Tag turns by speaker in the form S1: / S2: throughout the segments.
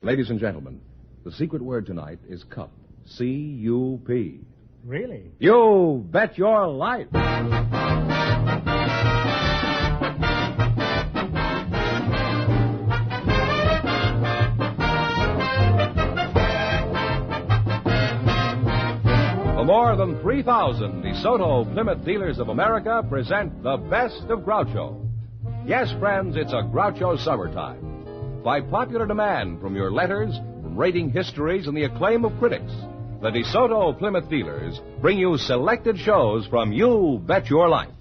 S1: Ladies and gentlemen, the secret word tonight is cup. C-U-P.
S2: Really?
S1: You bet your life. The more than 3,000 DeSoto Plymouth dealers of America present the best of Groucho. Yes, friends, it's a Groucho summertime. By popular demand from your letters, from rating histories, and the acclaim of critics, the DeSoto Plymouth dealers bring you selected shows from You Bet Your Life,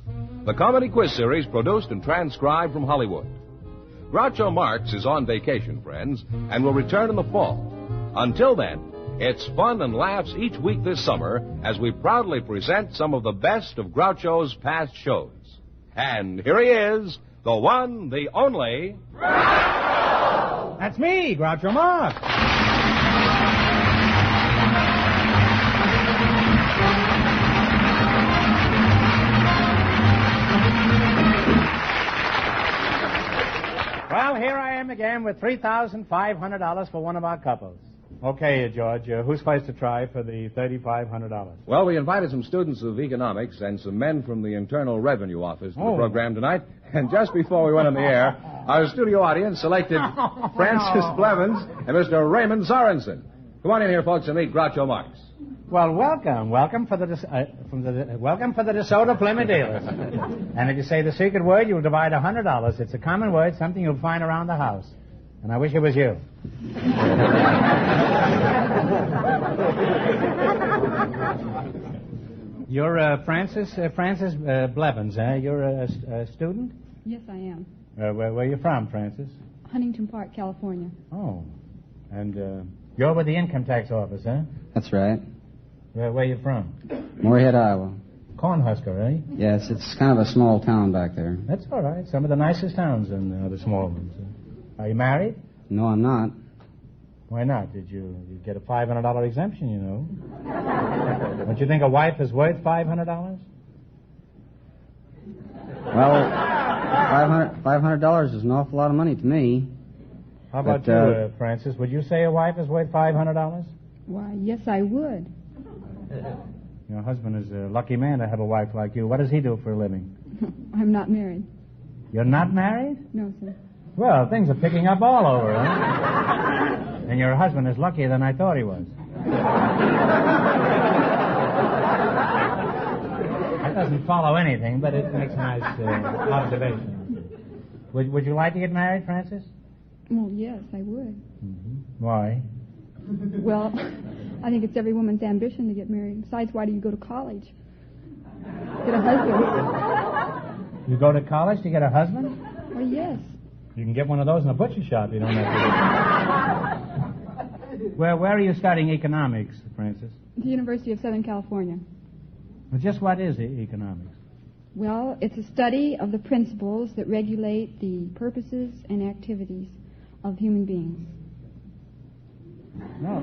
S1: the comedy quiz series produced and transcribed from Hollywood. Groucho Marx is on vacation, friends, and will return in the fall. Until then, it's fun and laughs each week this summer as we proudly present some of the best of Groucho's past shows. And here he is, the one, the only...
S2: Groucho! That's me, Groucho Marx. Well, here I am again with $3,500 for one of our couples. Okay, George, who's supposed to try for the $3,500?
S1: Well, we invited some students of economics and some men from the Internal Revenue Office to the program tonight. And just before we went on the air, our studio audience selected Francis Blevins and Mr. Raymond Sorensen. Come on in here, folks, and meet Groucho Marx.
S2: Well, welcome for the DeSoto Plymouth dealers. And if you say the secret word, you'll divide $100. It's a common word, something you'll find around the house. And I wish it was you. You're Francis Blevins, eh? You're a student?
S3: Yes, I am.
S2: Where are you from, Francis?
S3: Huntington Park, California.
S2: Oh. And you're with the income tax office, eh?
S4: That's right.
S2: Where are you from?
S4: Moorhead, Iowa.
S2: Cornhusker, eh?
S4: Yes, it's kind of a small town back there.
S2: That's all right. Some of the nicest towns in the small ones. Are you married?
S4: No, I'm not.
S2: Why not? Did you get a $500 exemption, you know? Don't you think a wife is worth $500?
S4: Well, $500 is an awful lot of money to me.
S2: How about you, Francis? Would you say a wife is worth $500?
S3: Why, yes, I would.
S2: Your husband is a lucky man to have a wife like you. What does he do for a living?
S3: I'm not married.
S2: You're not married?
S3: No, sir.
S2: Well, things are picking up all over, huh? And your husband is luckier than I thought he was. That doesn't follow anything, but it makes a nice observation. Would you like to get married, Francis?
S3: Well, yes, I would.
S2: Mm-hmm. Why?
S3: Well, I think it's every woman's ambition to get married. Besides, why do you go to college? Get a husband.
S2: You go to college to get a husband?
S3: Well, yes.
S2: You can get one of those in a butcher shop. You don't have to. Where are you studying economics, Francis?
S3: The University of Southern California.
S2: Well, just what is economics?
S3: Well, it's a study of the principles that regulate the purposes and activities of human beings.
S2: No.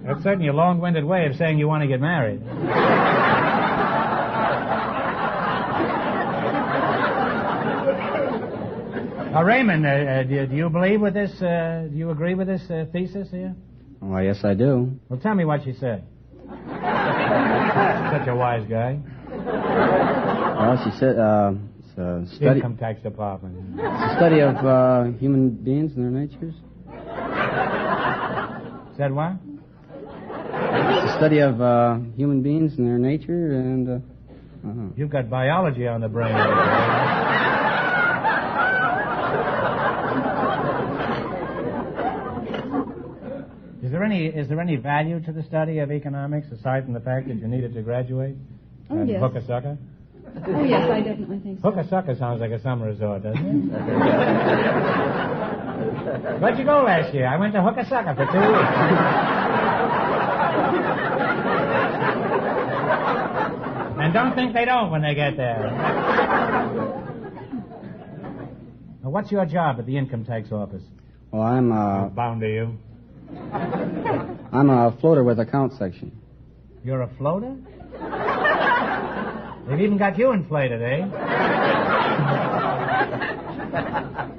S2: That's certainly a long-winded way of saying you want to get married. Raymond, do you believe with this, do you agree with this thesis here?
S4: Oh, yes, I do.
S2: Well, tell me what she said. Such a wise guy.
S4: Well, she said, it's a study...
S2: Income tax department.
S4: It's a study of human beings and their natures.
S2: Said what?
S4: It's a study of human beings and their nature, and...
S2: You've got biology on the brain. Is there any value to the study of economics aside from the fact that you need it to graduate?
S3: Oh,
S2: and
S3: yes.
S2: Hook a sucker?
S3: Oh, yes, I definitely think so.
S2: Hook a sucker sounds like a summer resort, doesn't it? Where'd you go last year? I went to Hook a sucker for 2 weeks. And don't think they don't when they get there. Now, what's your job at the income tax office?
S4: Well, I'm
S2: bound to you.
S4: I'm a floater with account section.
S2: You're a floater? They've even got you inflated, eh?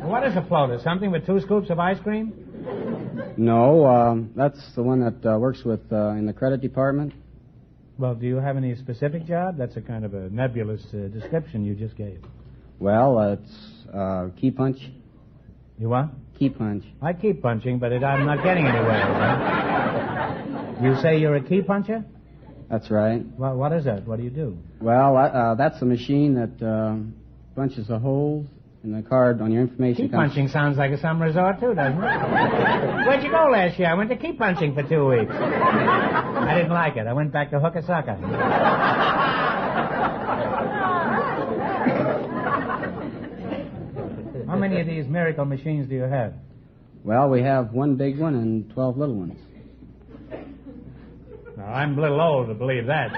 S2: What is a floater? Something with 2 scoops of ice cream?
S4: No, that's the one that works with in the credit department.
S2: Well, do you have any specific job? That's a kind of a nebulous description you just gave.
S4: Well, it's key punch.
S2: You what?
S4: Key punch.
S2: I keep punching, but I'm not getting anywhere. You say you're a key puncher?
S4: That's right.
S2: Well, what is that? What do you do?
S4: Well, that's a machine that punches the holes in the card on your information.
S2: Key punching sounds like some resort, too, doesn't it? Where'd you go last year? I went to key punching for 2 weeks. I didn't like it. I went back to hooker-sucker. How many of these miracle machines do you have?
S4: Well, we have one big one and 12 little ones.
S2: Now, I'm a little old to believe that.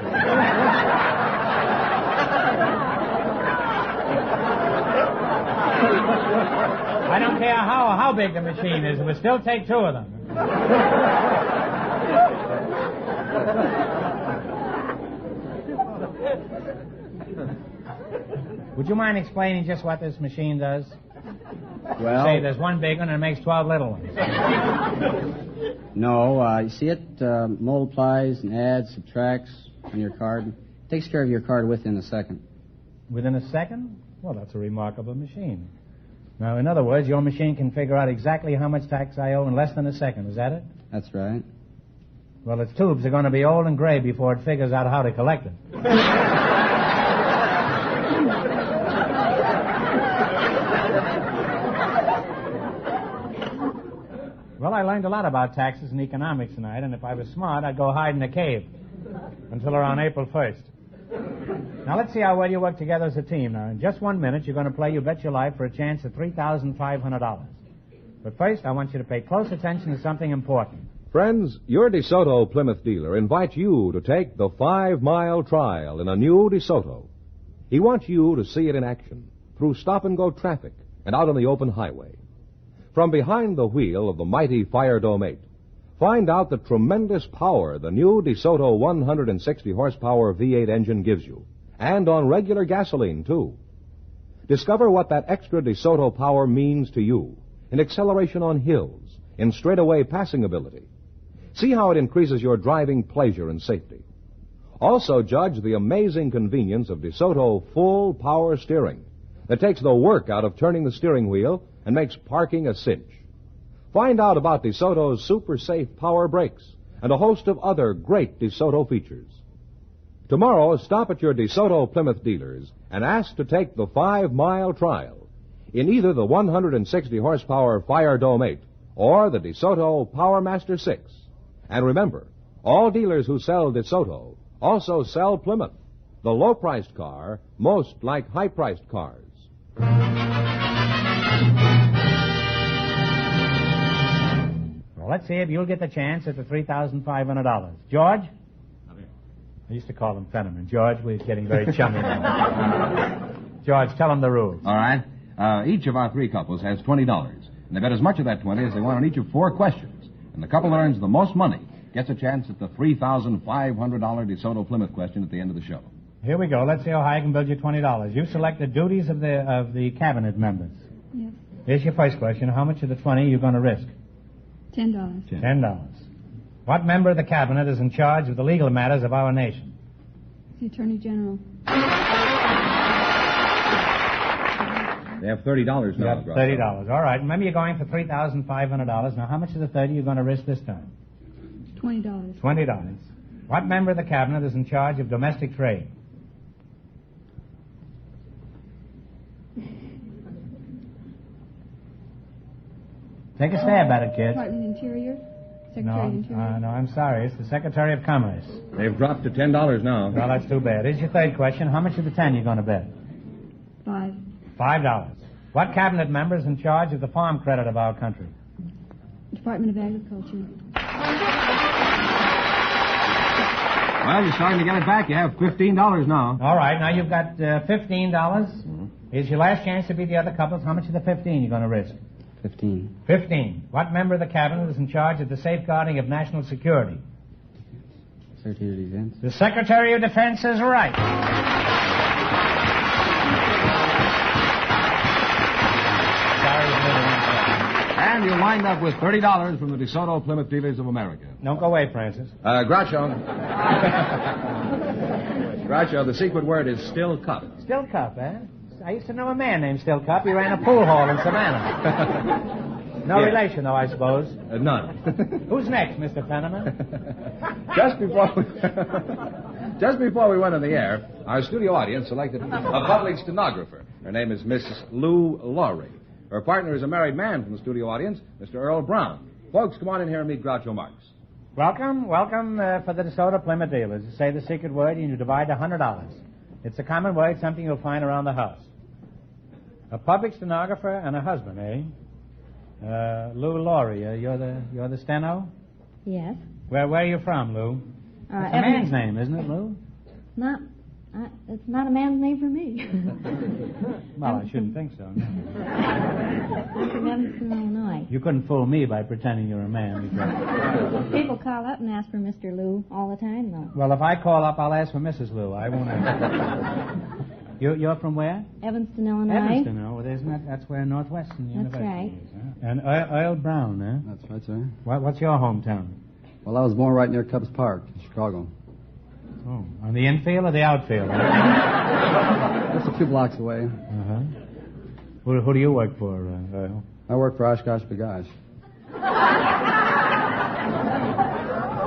S2: I don't care how big the machine is, it would still take 2 of them. Would you mind explaining just what this machine does?
S4: Well,
S2: say there's one big one and it makes 12 little ones.
S4: No, you see it multiplies and adds, subtracts on your card. It takes care of your card within a second.
S2: Within a second? Well, that's a remarkable machine. Now, in other words, your machine can figure out exactly how much tax I owe in less than a second. Is that it?
S4: That's right.
S2: Well, its tubes are going to be old and gray before it figures out how to collect it. Well, I learned a lot about taxes and economics tonight, and if I was smart, I'd go hide in a cave until around April 1st. Now, let's see how well you work together as a team. Now, in just 1 minute, you're going to play You Bet Your Life for a chance at $3,500. But first, I want you to pay close attention to something important.
S1: Friends, your DeSoto Plymouth dealer invites you to take the 5-mile trial in a new DeSoto. He wants you to see it in action, through stop-and-go traffic and out on the open highway. From behind the wheel of the mighty Fire Dome 8, find out the tremendous power the new DeSoto 160-horsepower V8 engine gives you, and on regular gasoline, too. Discover what that extra DeSoto power means to you in acceleration on hills, in straightaway passing ability. See how it increases your driving pleasure and safety. Also judge the amazing convenience of DeSoto full power steering that takes the work out of turning the steering wheel and makes parking a cinch. Find out about DeSoto's super safe power brakes and a host of other great DeSoto features. Tomorrow, stop at your DeSoto Plymouth dealers and ask to take the 5-mile trial in either the 160-horsepower Fire Dome 8 or the DeSoto Power Master 6. And remember, all dealers who sell DeSoto also sell Plymouth, the low-priced car most like high-priced cars.
S2: Well, let's see if you'll get the chance at the $3,500. George? I used to call him Fenneman. George, we're getting very chummy now. George, tell him the rules.
S5: All right. Each of our 3 couples has $20, and they bet as much of that 20 as they want on each of 4 questions. And the couple that earns the most money gets a chance at the $3,500 DeSoto Plymouth question at the end of the show.
S2: Here we go. Let's see how high I can build you $20. You select the duties of the cabinet members.
S3: Yes.
S2: Here's your first question. How much of the 20 are you going to risk?
S3: $10.
S2: $10. What member of the cabinet is in charge of the legal matters of our nation?
S3: The Attorney General.
S5: They have $30 now.
S2: You got $30. All right. Remember, you're going for $3,500. Now, how much of the 30 are you going to risk this time?
S3: $20.
S2: $20. What member of the cabinet is in charge of domestic trade? Take a stab at it, kids.
S3: Department of Interior? Secretary
S2: No,
S3: of Interior?
S2: no, I'm sorry. It's the Secretary of Commerce.
S5: They've dropped to $10 now.
S2: Well, that's too bad. Here's your third question. How much of the 10 are you going to bet?
S3: $5.
S2: $5. What cabinet member is in charge of the farm credit of our country?
S3: Department of Agriculture.
S5: Well, you're starting to get it back. You have $15 now.
S2: All right. Now you've got $15. Mm-hmm. Here's your last chance to beat the other couples. How much of the 15 are you going to risk?
S4: 15.
S2: 15. What member of the cabinet is in charge of the safeguarding of national security?
S4: Secretary of Defense.
S2: The Secretary of Defense is right.
S5: And you'll wind up with $30 from the DeSoto Plymouth Dealers of America.
S2: Don't go away, Francis.
S1: Groucho. Groucho, the secret word is still cup.
S2: Still Cup, eh? I used to know a man named Still Cup. He ran a pool hall in Savannah. No
S1: Yeah.
S2: relation, though, I suppose.
S1: None.
S2: Who's next, Mr. Fenneman?
S1: Just before we went on the air, our studio audience selected a public stenographer. Her name is Miss Lou Laurie. Her partner is a married man from the studio audience, Mr. Earl Brown. Folks, come on in here and meet Groucho Marx.
S2: Welcome for the DeSoto Plymouth Dealers. Say the secret word and you divide $100. It's a common word, something you'll find around the house. A public stenographer and a husband, eh? Lou Laurie, you're the steno?
S6: Yes.
S2: Where are you from, Lou? It's a man's name, isn't it, Lou?
S6: It's not a man's name for me.
S2: Well, I shouldn't think so. No.
S6: I'm from Evanston, Illinois.
S2: You couldn't fool me by pretending you're a man. Because...
S6: People call up and ask for Mr. Lou all the time, though.
S2: Well, if I call up, I'll ask for Mrs. Lou. I won't ask. You're from where?
S6: Evanston, Illinois.
S2: Evanston, oh, well, that's where Northwestern University
S6: right.
S2: is. Huh? And Earl Brown, eh?
S4: That's right, sir.
S2: What's your hometown?
S4: Well, I was born right near Cubs Park in Chicago.
S2: Oh, on the infield or the outfield?
S4: Just a few blocks away.
S2: Uh-huh. Who do you work for, Earl?
S4: I work for Oshkosh B'gosh.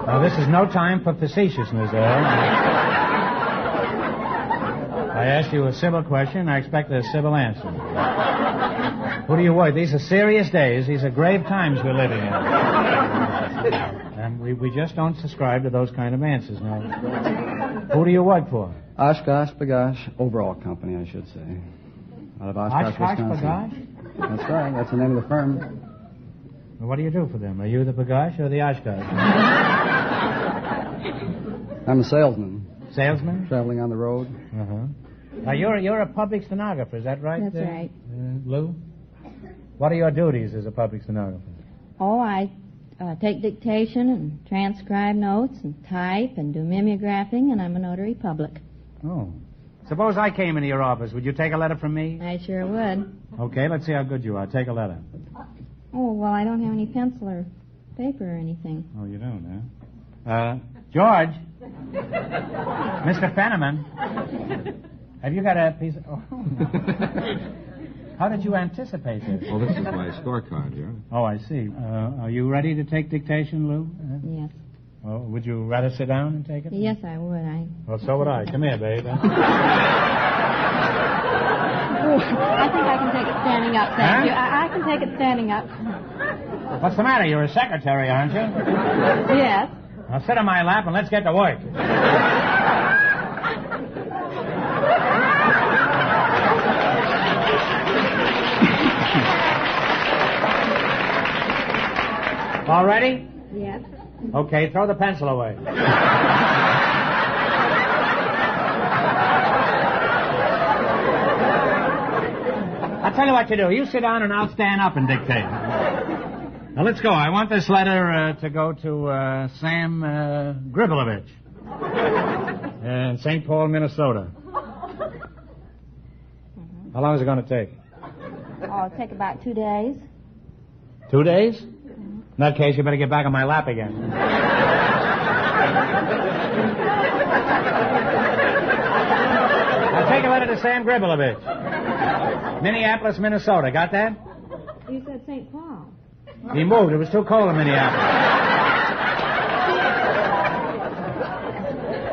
S2: Now, this is no time for facetiousness, Earl. I asked you a civil question, I expected a civil answer. Who do you work? These are serious days. These are grave times we're living in. And we just don't subscribe to those kind of answers, no. Who do you work for?
S4: Oshkosh B'gosh Overall Company, I should say. Out of Oshkosh,
S2: Oshkosh
S4: Wisconsin.
S2: B'gosh?
S4: That's right. That's the name of the firm.
S2: Well, what do you do for them? Are you the B'gosh or the Oshkosh?
S4: I'm a salesman.
S2: Salesman?
S4: Traveling on the road.
S2: Uh-huh. Now, you're a public stenographer, is that right?
S6: That's right.
S2: Lou? What are your duties as a public stenographer?
S6: Oh, I take dictation and transcribe notes and type and do mimeographing, and I'm a notary public.
S2: Oh. Suppose I came into your office. Would you take a letter from me?
S6: I sure would.
S2: Okay, let's see how good you are. Take a letter.
S6: Oh, well, I don't have any pencil or paper or anything.
S2: Oh, you don't, huh? George. Mr. Fenneman. Have you got a piece of... Oh. How did you anticipate this?
S5: Well, this is my scorecard here.
S2: Oh, I see. Are you ready to take dictation, Lou?
S6: Yes.
S2: Well, would you rather sit down and take it?
S6: Yes, I would.
S2: Well, so would I. Come here, babe.
S6: I think I can take it standing up, thank you. I can take it standing up.
S2: What's the matter? You're a secretary, aren't you?
S6: Yes.
S2: Now sit on my lap and let's get to work. All ready?
S6: Yes.
S2: Okay, throw the pencil away. I'll tell you what to do. You sit down and I'll stand up and dictate. Now, let's go. I want this letter to go to Sam Gribelovich in St. Paul, Minnesota. How long is it going to take?
S6: Oh, it'll take about 2 days.
S2: 2 days? In that case, you better get back on my lap again. I'll take a letter to Sam Gribelovich. Minneapolis, Minnesota. Got that?
S6: You said St. Paul.
S2: He moved. It was too cold in Minneapolis.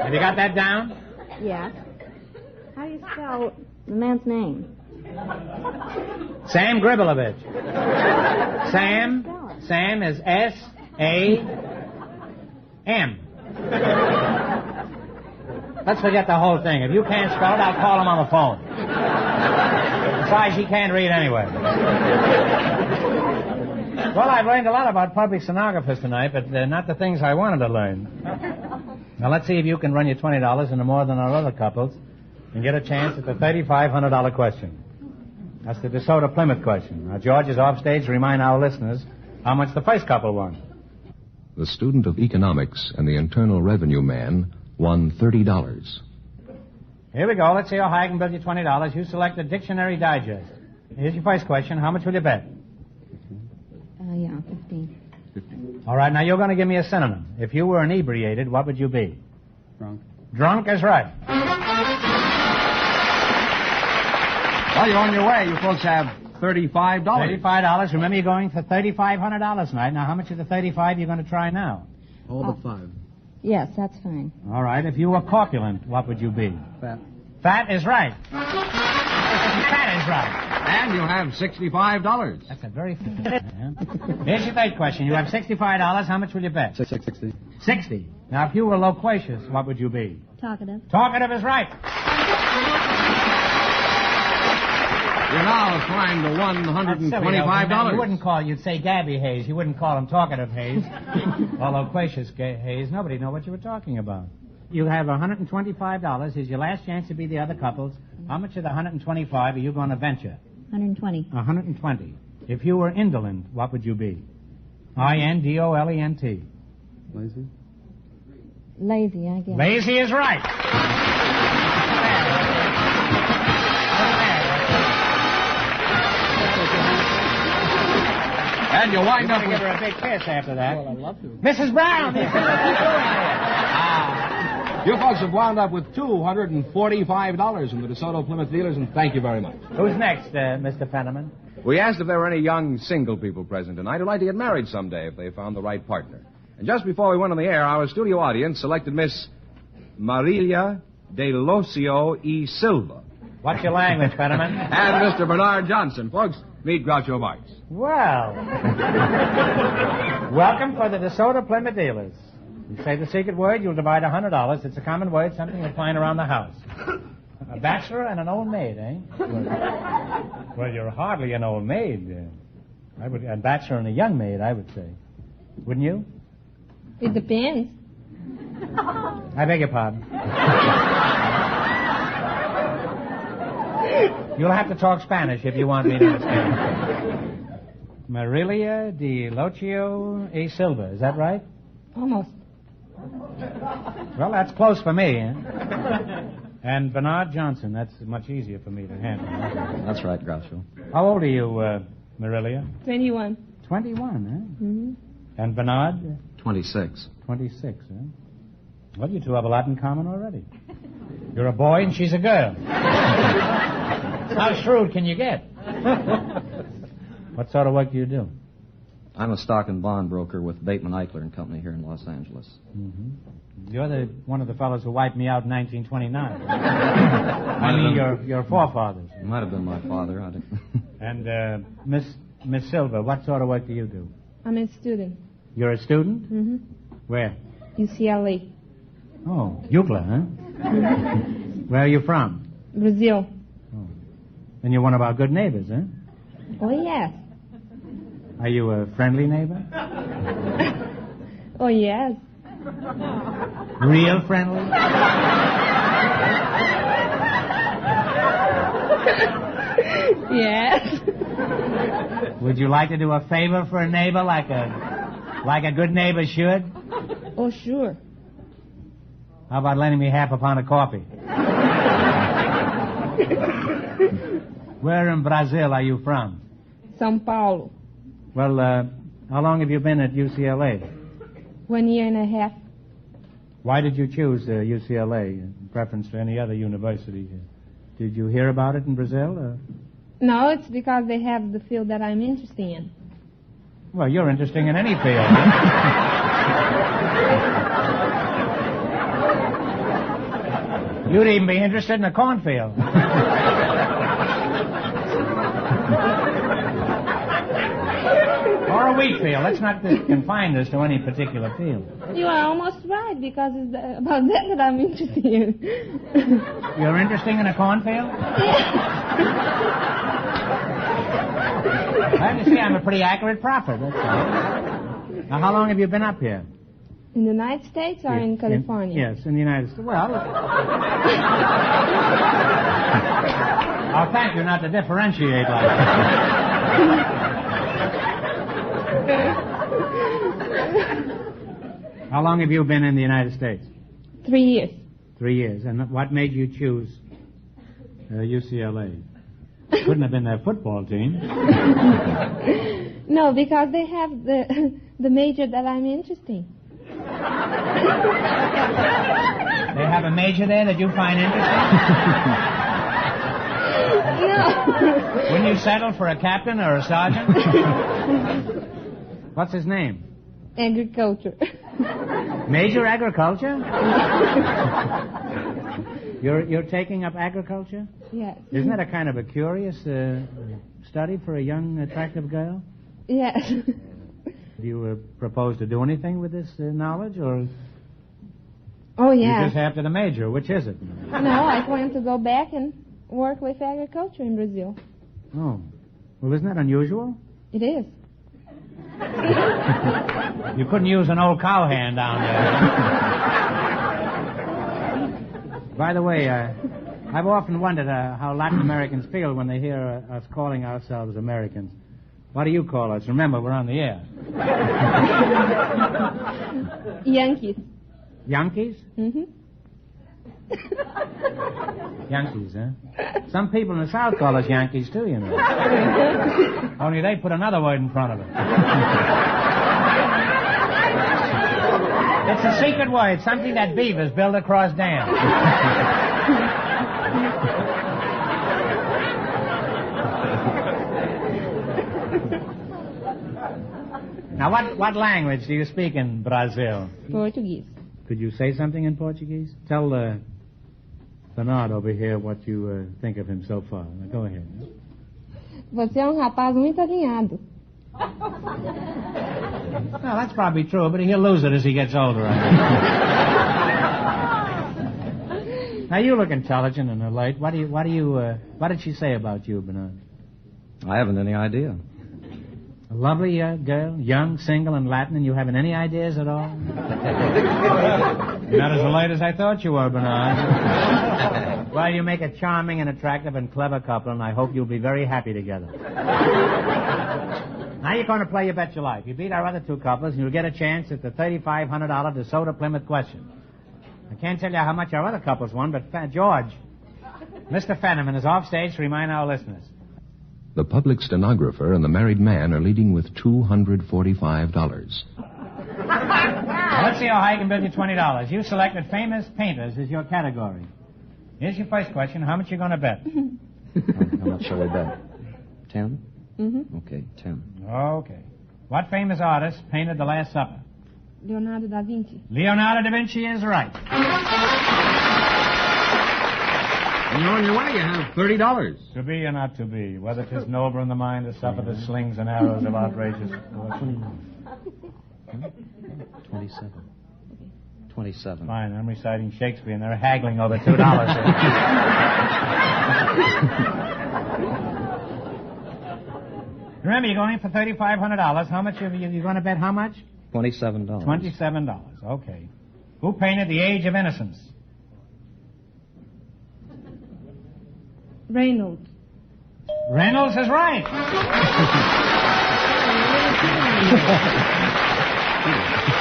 S2: Have you got that down?
S6: Yes. How do you spell the man's name?
S2: Sam Gribelovich. Sam is S-A-M. Let's forget the whole thing. If you can't spell it, I'll call him on the phone. Besides, he can't read anyway. Well, I've learned a lot about public stenographers tonight, but not the things I wanted to learn. Now, let's see if you can run your $20 into more than our other couples and get a chance at the $3,500 question. That's the DeSoto Plymouth question. Now, George is off stage to remind our listeners how much the first couple won.
S1: The student of economics and the Internal Revenue man won $30.
S2: Here we go. Let's see how high I can build you $20. You select the Dictionary Digest. Here's your first question. How much will you bet? All right, now you're going to give me a synonym. If you were inebriated, what would you be?
S4: Drunk.
S2: Drunk is right.
S5: Well, you're on your way. You folks have $35.
S2: $35. Remember, you're going for $3,500 tonight. Now, how much of the 35 you're going to try now?
S4: All but 5.
S6: Yes, that's fine.
S2: All right, if you were corpulent, what would you be?
S4: Fat.
S2: Fat is right. Fat is right.
S5: And you have $65.
S2: That's a very... Here's your third question. You have $65. How much will you bet?
S4: 60.
S2: 60. Now, if you were loquacious, what would you be?
S6: Talkative.
S2: Talkative is right.
S5: You're now climbed to $125.
S2: You wouldn't call... You'd say Gabby Hayes. You wouldn't call him Talkative Hayes. Or Loquacious Hayes. Nobody know what you were talking about. You have $125. Here's your last chance to be the other couples. How much of the 125 are you going to venture?
S6: 120.
S2: 120. If you were indolent, what would you be? INDOLENT.
S4: Lazy.
S6: Lazy, I guess.
S2: Lazy is right.
S5: And you wind up
S2: Give
S5: with...
S2: her a big kiss after that.
S4: Well, I'd love to.
S2: Mrs. Brown!
S5: You folks have wound up with $245 from the DeSoto Plymouth dealers, and thank you very much.
S2: Who's next, Mr. Fenneman?
S1: We asked if there were any young single people present tonight who'd like to get married someday if they found the right partner. And just before we went on the air, our studio audience selected Miss Marilia de Locio E. Silva.
S2: What's your language, Fenneman?
S1: And Mr. Bernard Johnson. Folks, meet Groucho Marx.
S2: Well, welcome for the DeSoto Plymouth dealers. You say the secret word, you'll divide $100. It's a common word, something you'll find around the house. A bachelor and an old maid, eh? Well, you're hardly an old maid. A bachelor and a young maid, I would say. Wouldn't you?
S6: It depends.
S2: I beg your pardon. You'll have to talk Spanish if you want me to understand. Marilia de Locio E. Silva, is that right?
S6: Almost.
S2: Well, that's close for me, eh? And Bernard Johnson, that's much easier for me to handle.
S4: That's right, Groucho.
S2: How old are you, Marilia?
S6: 21.
S2: 21, eh?
S6: Mm-hmm.
S2: And Bernard?
S4: 26.
S2: 26, eh? Well, you two have a lot in common already. You're a boy and she's a girl. How shrewd can you get? What sort of work do you do?
S7: I'm a stock and bond broker with Bateman Eichler and Company here in Los Angeles.
S2: Mm-hmm. You're one of the fellows who wiped me out in 1929. I mean, your forefathers.
S7: It might have been my father. I didn't.
S2: And Miss Silva, what sort of work do you do?
S6: I'm a student.
S2: You're a student?
S6: Mm-hmm.
S2: Where?
S6: UCLA.
S2: Oh, UCLA, huh? Where are you from?
S6: Brazil.
S2: Oh. And you're one of our good neighbors, huh?
S6: Oh, yes.
S2: Are you a friendly neighbor?
S6: Oh, yes.
S2: Real friendly?
S6: Yes.
S2: Would you like to do a favor for a neighbor like a good neighbor should?
S6: Oh, sure.
S2: How about lending me half a pound of coffee? Where in Brazil are you from?
S6: São Paulo.
S2: Well, how long have you been at UCLA?
S6: 1 year and a half.
S2: Why did you choose UCLA in preference to any other university? Did you hear about it in Brazil?
S6: No, it's because they have the field that I'm interested in.
S2: Well, you're interesting in any field. You'd even be interested in a cornfield. Or a wheat field. Let's not confine this to any particular field.
S6: You are almost right, because it's about that I'm interested in.
S2: You're interested in a cornfield? I understand I'm a pretty accurate prophet, that's all. Now, how long have you been up here?
S6: In the United States or in California?
S2: Yes, in the United States. Well... I'll thank you not to differentiate like that. How long have you been in the United States?
S6: 3 years.
S2: 3 years. And what made you choose UCLA? Couldn't have been their football team.
S6: No, because they have
S8: The major that I'm interested in.
S2: They have a major there that you find interesting?
S8: No.
S2: Wouldn't you settle for a captain or a sergeant? What's his name?
S8: Agriculture.
S2: Major agriculture? You're taking up agriculture?
S8: Yes.
S2: Isn't that a kind of a curious study for a young, attractive girl?
S8: Yes.
S2: Do you propose to do anything with this knowledge, or
S8: Oh,
S2: you
S8: yeah.
S2: just after the major? Which is it?
S8: No, I plan to go back and work with agriculture in Brazil.
S2: Oh. Well, isn't that unusual?
S8: It is.
S2: You couldn't use an old cowhand down there. By the way, I've often wondered how Latin Americans feel when they hear us calling ourselves Americans. What do you call us? Remember, we're on the air.
S8: Yankees.
S2: Yankees?
S8: Mm-hmm.
S2: Yankees, huh? Some people in the South call us Yankees, too, you know. Only they put another word in front of it. It's a secret word, something that beavers build across dams. Now, what language do you speak in Brazil?
S8: Portuguese.
S2: Could you say something in Portuguese? Tell Bernard over here what you think of him so far. Now, go ahead.
S8: Você é rapaz muito alinhado.
S2: Well, that's probably true, but he'll lose it as he gets older. Now, you look intelligent and alert. What did she say about you, Bernard?
S7: I haven't any idea.
S2: A lovely girl, young, single, and Latin, and you haven't any ideas at all? You're not as alert as I thought you were, Bernard. Well, you make a charming and attractive and clever couple, and I hope you'll be very happy together. Now you're going to play You Bet Your Life. You beat our other two couples, and you'll get a chance at the $3,500 DeSoto Plymouth question. I can't tell you how much our other couples won, but George, Mr. Fenneman is off stage to remind our listeners.
S1: The public stenographer and the married man are leading with $245.
S2: Now, let's see how high I can build you $20. You selected famous painters as your category. Here's your first question. How much are you going to bet?
S7: How much shall we bet? 10?
S8: Mm-hmm.
S7: Okay, 10.
S2: Okay. What famous artist painted The Last Supper?
S8: Leonardo da Vinci.
S2: Leonardo da Vinci is right.
S5: And you're on your way. You have $30.
S2: To be or not to be, whether 'tis noble in the mind to suffer the slings and arrows of outrageous...
S7: 27. 27.
S2: Fine, I'm reciting Shakespeare, and they're haggling over $2. Remember, you're going for $3,500. How much are you going to bet? How much?
S7: $27.
S2: $27. Okay. Who painted The Age of Innocence?
S8: Reynolds.
S2: Reynolds is right.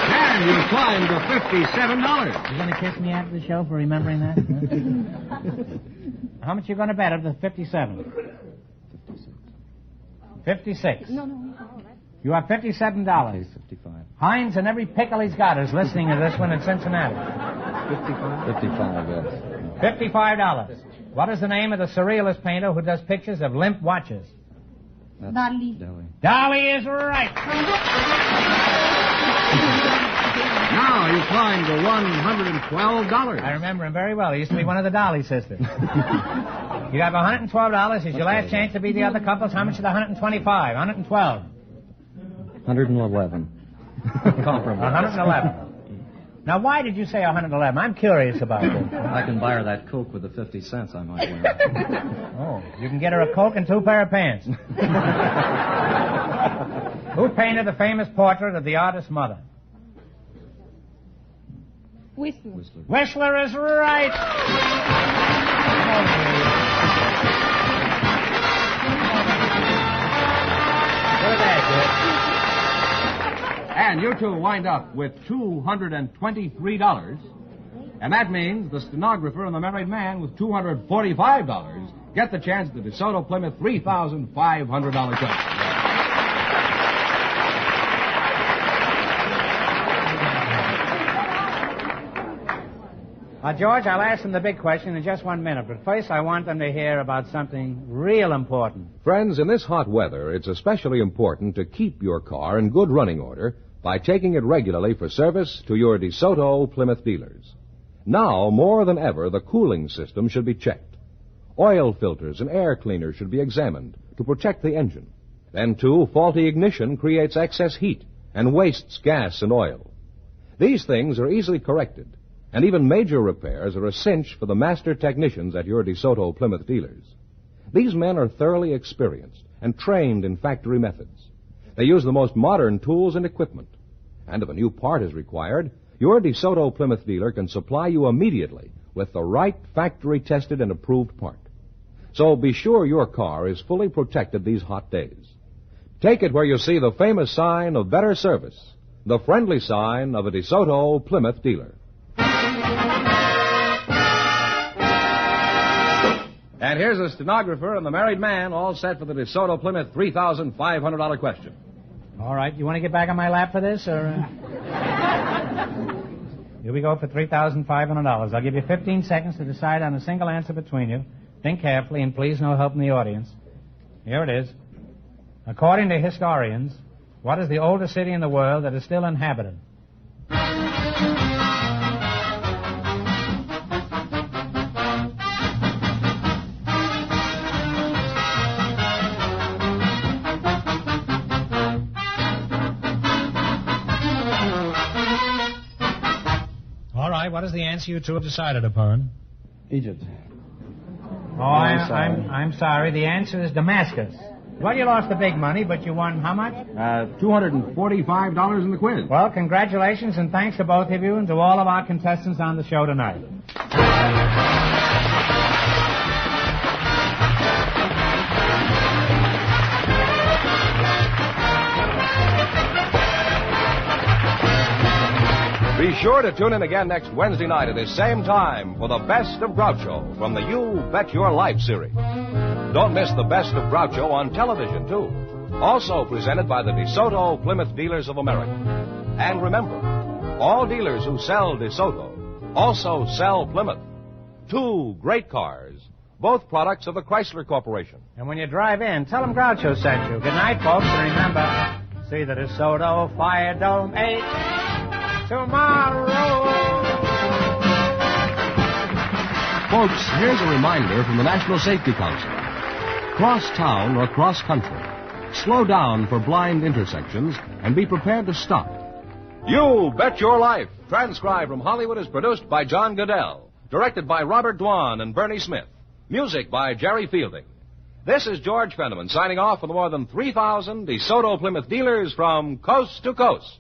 S5: And you climbed to $57.
S2: You going to kiss me after the show for remembering that? How much are you going to bet of the 57? 56.
S8: No.
S2: You have $57.
S7: Okay, 55.
S2: Hines and every pickle he's got is listening to this one in Cincinnati.
S7: 55, yes.
S2: $55. What is the name of the surrealist painter who does pictures of limp watches?
S7: That's
S8: Dali.
S2: Dali is right.
S5: Now you climb to $112.
S2: I remember him very well. He used to be one of the Dali sisters. You have $112. It's your last chance to beat the other couples. How much is the 125? 112.
S7: 111. Comparable.
S2: 111. Now, why did you say 111? I'm curious about this.
S7: I can buy her that Coke with the 50 cents I might win.
S2: Oh, you can get her a Coke and 2 pair of pants. Who painted the famous portrait of the artist's mother?
S8: Whistler.
S2: Whistler is right. Look at that, kid.
S5: And you two wind up with $223. And that means the stenographer and the married man with $245 get the chance at the DeSoto Plymouth $3,500 check.
S2: George, I'll ask them the big question in just 1 minute, but first I want them to hear about something real important.
S1: Friends, in this hot weather, it's especially important to keep your car in good running order by taking it regularly for service to your DeSoto Plymouth dealers. Now, more than ever, the cooling system should be checked. Oil filters and air cleaners should be examined to protect the engine. Then, too, faulty ignition creates excess heat and wastes gas and oil. These things are easily corrected, and even major repairs are a cinch for the master technicians at your DeSoto Plymouth dealers. These men are thoroughly experienced and trained in factory methods. They use the most modern tools and equipment. And if a new part is required, your DeSoto Plymouth dealer can supply you immediately with the right factory-tested and approved part. So be sure your car is fully protected these hot days. Take it where you see the famous sign of better service, the friendly sign of a DeSoto Plymouth dealer. And here's the stenographer and the married man all set for the DeSoto Plymouth $3,500 question.
S2: All right, you want to get back on my lap for this, or... Here we go for $3,500. I'll give you 15 seconds to decide on a single answer between you. Think carefully, and please no help from the audience. Here it is. According to historians, what is the oldest city in the world that is still inhabited? All right, what is the answer you two have decided upon?
S4: Egypt.
S2: Oh, I'm sorry. The answer is Damascus. Well, you lost the big money, but you won how much?
S5: $245 in the quiz.
S2: Well, congratulations and thanks to both of you and to all of our contestants on the show tonight.
S1: Be sure to tune in again next Wednesday night at this same time for the Best of Groucho from the You Bet Your Life series. Don't miss the Best of Groucho on television, too. Also presented by the DeSoto Plymouth Dealers of America. And remember, all dealers who sell DeSoto also sell Plymouth. Two great cars, both products of the Chrysler Corporation.
S2: And when you drive in, tell them Groucho sent you. Good night, folks, and remember, see the DeSoto Fire Dome 8 tomorrow.
S1: Folks, here's a reminder from the National Safety Council. Cross town or cross country. Slow down for blind intersections and be prepared to stop. You Bet Your Life, transcribed from Hollywood, is produced by John Goodell. Directed by Robert Dwan and Bernie Smith. Music by Jerry Fielding. This is George Fenneman signing off for the more than 3,000 DeSoto Plymouth dealers from coast to coast.